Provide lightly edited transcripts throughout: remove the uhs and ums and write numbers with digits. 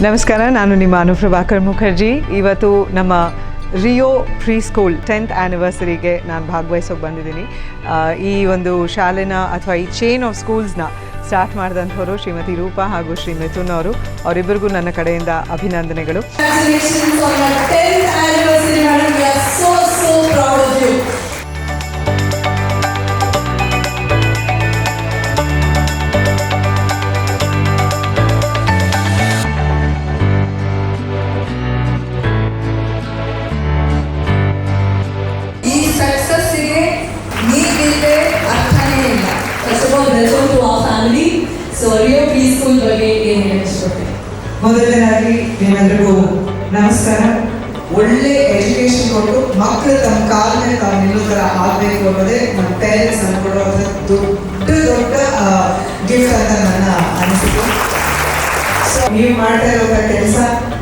ನಮಸ್ಕಾರ, ನಾನು ನಿಮ್ಮ ಅನುಪ್ರಭಾಕರ್ ಮುಖರ್ಜಿ. ಇವತ್ತು ನಮ್ಮ ರಿಯೋ ಪ್ರೀ ಸ್ಕೂಲ್ 10th ಆ್ಯನಿವರ್ಸರಿಗೆ ನಾನು ಭಾಗವಹಿಸೋಕೆ ಬಂದಿದ್ದೀನಿ. ಈ ಒಂದು ಶಾಲೆನ ಅಥವಾ ಈ ಚೈನ್ ಆಫ್ ಸ್ಕೂಲ್ಸ್ನ ಸ್ಟಾರ್ಟ್ ಮಾಡಿದಂಥವರು ಶ್ರೀಮತಿ ರೂಪಾ ಹಾಗೂ ಶ್ರೀ ಮಿಥುನ್ ಅವರು. ಅವರಿಬ್ಬರಿಗೂ ನನ್ನ ಕಡೆಯಿಂದ ಅಭಿನಂದನೆಗಳು. ಮೊದಲನೇದಾಗಿ ನಿಮ್ಮೆಲ್ಲರಿಗೂ ನಮಸ್ಕಾರ. ಒಳ್ಳೆ ಎಜುಕೇಶನ್ ಕೊಟ್ಟು ಮಕ್ಕಳು ತಮ್ಮ ಕಾಲ ಮೇಲೆ ತಾವು ನಿಲ್ಲೋ ಥರ ಆಗಬೇಕು ಅನ್ನೋದೇ ನಮ್ಮ ಪೇರೆಂಟ್ಸ್ ನಮ್ಗೆ ಕೊಡುವಂಥ ದೊಡ್ಡ ಗಿಫ್ಟ್ ಅಂತ ನನ್ನ ಅನಿಸಿಕೆ. ಸೊ ನೀವು ಮಾಡ್ತಾ ಇರೋ ಕೆಲಸ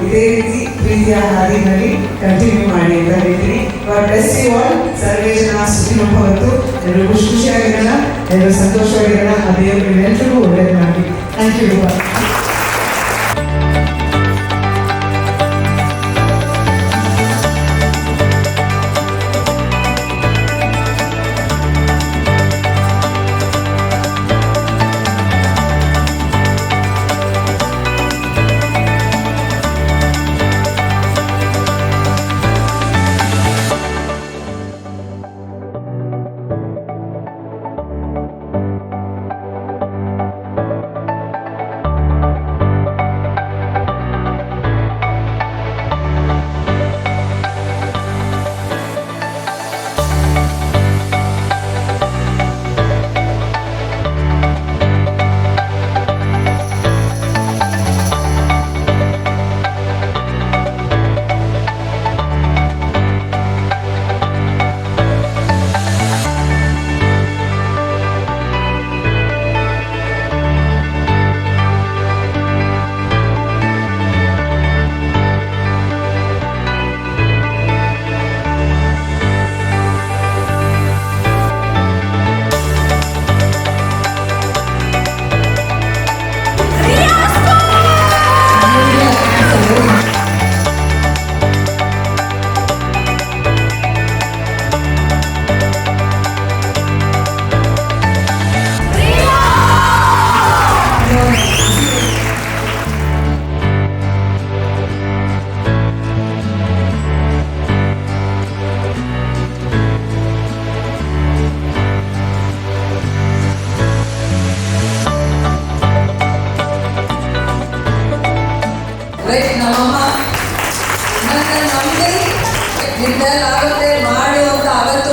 ಇದೇ ರೀತಿ ಪ್ರೀತಿಯ ಹಾದಿನಲ್ಲಿ ಕಂಟಿನ್ಯೂ ಮಾಡಿ ಅಂತ ಹೇಳ್ತೀನಿ. Bless you all. ಸರ್ವೇ ಜನ ಸುಖಿನೋ ಭವಂತು. ಎಲ್ಲರೂ ಖುಷಿಯಾಗಿರೋಣ, ಎಲ್ಲರೂ ಸಂತೋಷವಾಗಿರೋಣ. ಆ ದೇವರು ನಿಮ್ಮೆಲ್ಲರಿಗೂ ಒಳ್ಳೇದು ಮಾಡಿ. Thank you. ನಮ್ಮಮ್ಮ ನನ್ನ ನಂಬಿ ನಿನ್ನೆಲ್ಲ ಆಗುತ್ತೆ ಮಾಡು ಅಂತ ಅವತ್ತು